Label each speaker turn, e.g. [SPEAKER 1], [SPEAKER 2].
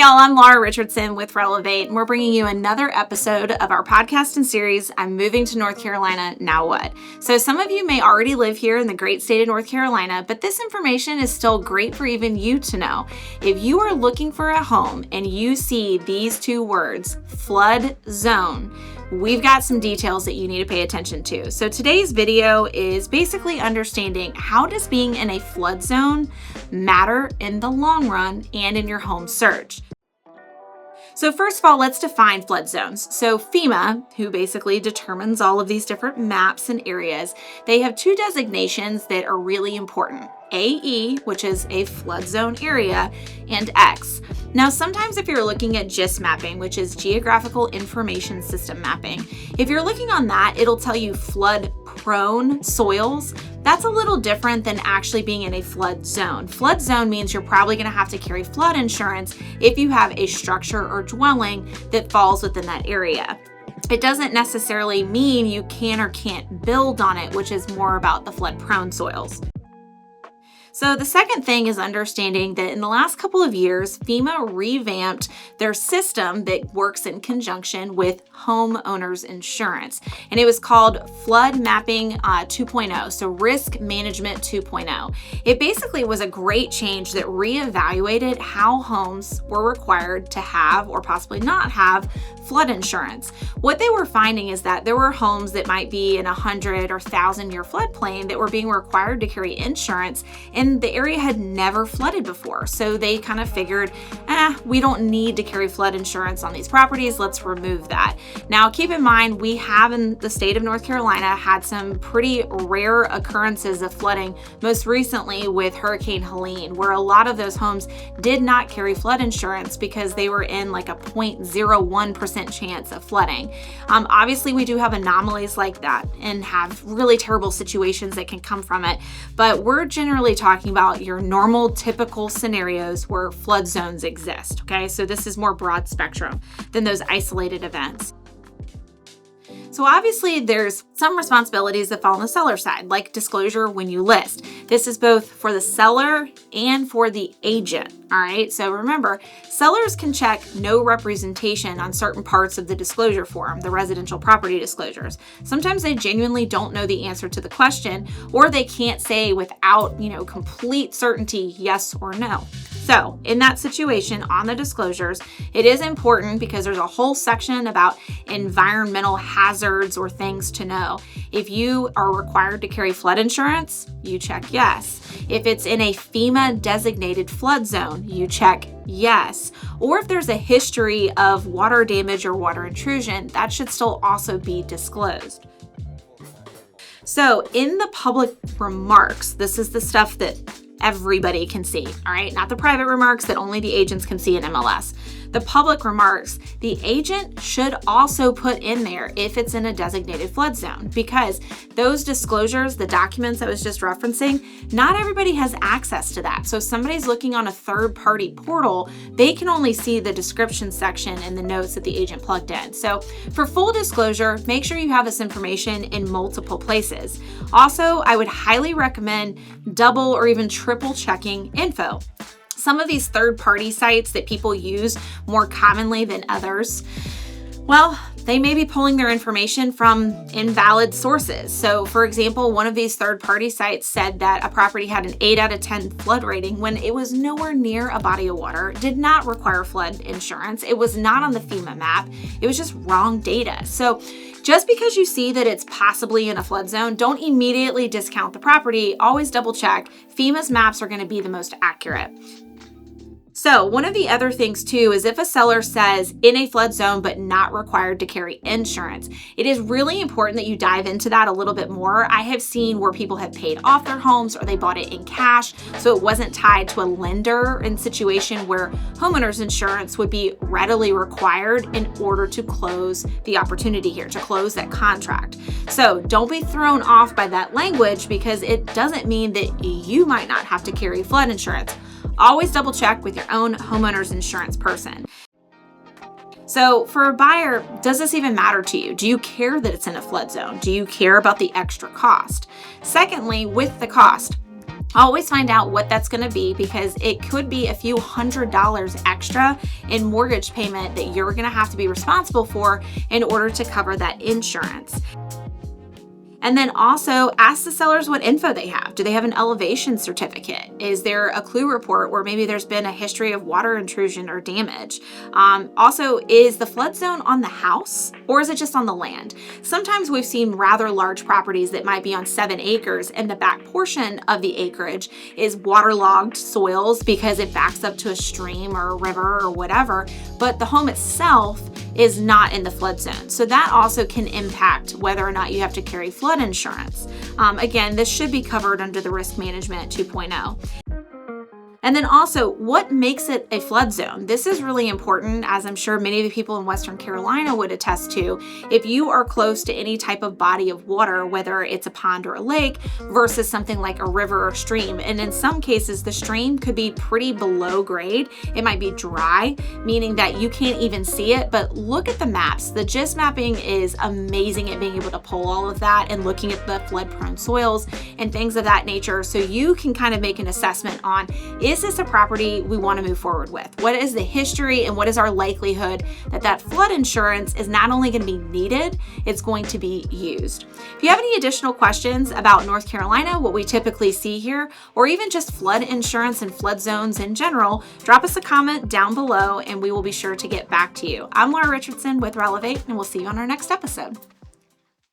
[SPEAKER 1] y'all, I'm Laura Richardson with Relevate, and we're bringing you another episode of our podcast and series, I'm Moving to North Carolina, Now What? So some of you may already live here in the great state of North Carolina, but this information is still great for even you to know. If you are looking for a home and you see these two words, flood zone, we've got some details that you need to pay attention to. So today's video is basically understanding how does being in a flood zone matter in the long run and in your home search. So first of all, let's define flood zones. So FEMA, who basically determines all of these different maps and areas, they have two designations that are really important. AE, which is a flood zone area, and X. Now, sometimes if you're looking at GIS mapping, which is Geographical Information System mapping, if you're looking on that, it'll tell you flood prone soils. That's a little different than actually being in a flood zone. Flood zone means you're probably going to have to carry flood insurance if you have a structure or dwelling that falls within that area. It doesn't necessarily mean you can or can't build on it, which is more about the flood prone soils. So the second thing is understanding that in the last couple of years, FEMA revamped their system that works in conjunction with homeowners insurance. And it was called Flood Mapping 2.0, so Risk Management 2.0. It basically was a great change that reevaluated how homes were required to have or possibly not have flood insurance. What they were finding is that there were homes that might be in 100 or 1,000 year floodplain that were being required to carry insurance, and the area had never flooded before. So they kind of figured, we don't need to carry flood insurance on these properties. Let's remove that. Now, keep in mind, we have in the state of North Carolina had some pretty rare occurrences of flooding, most recently with Hurricane Helene, where a lot of those homes did not carry flood insurance because they were in like a 0.01% chance of flooding. Obviously, we do have anomalies like that and have really terrible situations that can come from it, but we're generally talking about your normal, typical scenarios where flood zones exist, okay? So this is more broad spectrum than those isolated events. So obviously there's some responsibilities that fall on the seller side, like disclosure when you list. This is both for the seller and for the agent, all right? So remember, sellers can check no representation on certain parts of the disclosure form, the residential property disclosures. Sometimes they genuinely don't know the answer to the question, or they can't say without, complete certainty, yes or no. So in that situation on the disclosures, it is important because there's a whole section about environmental hazards or things to know. If you are required to carry flood insurance, you check yes. If it's in a FEMA designated flood zone, you check yes. Or if there's a history of water damage or water intrusion, that should still also be disclosed. So in the public remarks, this is the stuff that everybody can see, all right? Not the private remarks that only the agents can see in MLS. The public remarks, the agent should also put in there if it's in a designated flood zone, because those disclosures, the documents I was just referencing, not everybody has access to that. So if somebody's looking on a third-party portal, they can only see the description section and the notes that the agent plugged in. So for full disclosure, make sure you have this information in multiple places. Also, I would highly recommend double or even triple checking info. Some of these third-party sites that people use more commonly than others, well, they may be pulling their information from invalid sources. So for example, one of these third-party sites said that a property had an 8 out of 10 flood rating when it was nowhere near a body of water, did not require flood insurance. It was not on the FEMA map. It was just wrong data. So just because you see that it's possibly in a flood zone, don't immediately discount the property. Always double check. FEMA's maps are going to be the most accurate. So one of the other things too is if a seller says in a flood zone but not required to carry insurance, it is really important that you dive into that a little bit more. I have seen where people have paid off their homes or they bought it in cash, so it wasn't tied to a lender in situation where homeowners insurance would be readily required in order to close the opportunity here, to close that contract. So don't be thrown off by that language because it doesn't mean that you might not have to carry flood insurance. Always double check with your own homeowner's insurance person. So for a buyer, does this even matter to you? Do you care that it's in a flood zone? Do you care about the extra cost? Secondly, with the cost, Always find out what that's going to be, because it could be a few $100s extra in mortgage payment that you're going to have to be responsible for in order to cover that insurance. And then also ask the sellers what info they have. Do they have an elevation certificate? Is there a clue report where maybe there's been a history of water intrusion or damage? Also, is the flood zone on the house or is it just on the land? Sometimes we've seen rather large properties that might be on 7 acres and the back portion of the acreage is waterlogged soils because it backs up to a stream or a river or whatever, but the home itself is not in the flood zone. So that also can impact whether or not you have to carry flood insurance. Again, this should be covered under the Risk Management 2.0. And then also, what makes it a flood zone? This is really important, as I'm sure many of the people in Western Carolina would attest to. If you are close to any type of body of water, whether it's a pond or a lake versus something like a river or stream, and in some cases, the stream could be pretty below grade. It might be dry, meaning that you can't even see it, but look at the maps. The GIS mapping is amazing at being able to pull all of that and looking at the flood-prone soils and things of that nature, so you can kind of make an assessment on, is this a property we want to move forward with? What is the history and what is our likelihood that that flood insurance is not only going to be needed, it's going to be used? If you have any additional questions about North Carolina, what we typically see here, or even just flood insurance and flood zones in general, drop us a comment down below and we will be sure to get back to you. I'm Laura Richardson with Relevate, and we'll see you on our next episode.